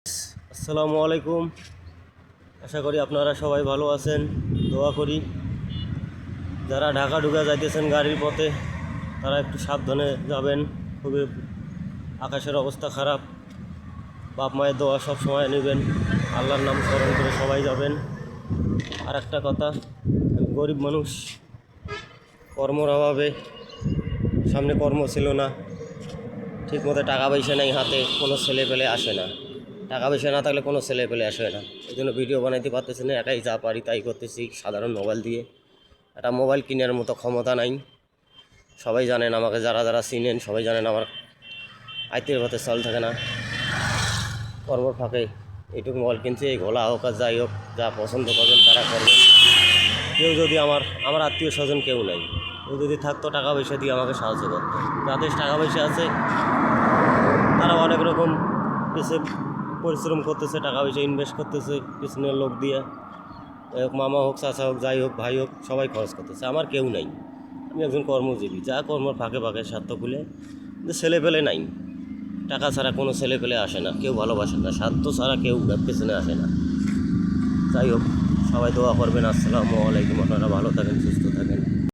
আসসালামু আলাইকুম। আশা করি আপনারা সবাই ভালো আছেন। দোয়া করি যারা ঢাকা ঢুকা যাইতেছেন গাড়ির পথে তারা একটু সাবধানে যাবেন। খুবই আকাশের অবস্থা খারাপ। বাপ মায়ের দোয়া সব সময় নেবেন, আল্লাহর নাম স্মরণ করে সবাই যাবেন। আর একটা কথা, আমি গরিব মানুষ, কর্মর অভাবে সামনে কর্ম ছিল না, ঠিকমতো টাকা পয়সা নেই হাতে, কোনো ছেলে পেলে আসে না। টাকা পয়সা না থাকলে কোনো ছেলে পেলে আসে না। এই জন্য ভিডিও বানাইতে পারতেছি না, একাই যা পারি তাই করতেছি সাধারণ মোবাইল দিয়ে। একটা মোবাইল কেনার মতো ক্ষমতা নাই। সবাই জানেন, আমাকে যারা যারা চিনেন সবাই জানেন আমার আইতের ভাতে চাল থাকে না। কর্মর ফাঁকে এইটুকু মোবাইল কিনছে, এই ঘোলা হোক আর যাই হোক, যা পছন্দ করবেন তারা করবেন। কেউ যদি আমার আত্মীয় স্বজন কেউ নাই, কেউ যদি থাকতো টাকা পয়সা দিয়ে আমাকে সাহায্য করতো। যাদের টাকা পয়সা আছে তারা অনেক রকম পিছিয়ে পরিশ্রম করতেছে, টাকা পয়সা ইনভেস্ট করতেছে পিছনের লোক দিয়ে, মামা হোক চাচা হোক যাই হোক ভাই হোক সবাই খরচ করতেছে। আমার কেউ নাই, আমি একজন কর্মজীবী, যা কর্মর ফাঁকে ফাঁকে স্বার্থ খুলে। কিন্তু ছেলে পেলে নাই, টাকা ছাড়া কোনো ছেলে পেলে আসে না, কেউ ভালোবাসে না, স্বার্থ ছাড়া কেউ পেছনে আসে না। যাই হোক, সবাই দোয়া করবেন। আসসালামু আলাইকুম। আপনারা ভালো থাকেন, সুস্থ থাকেন।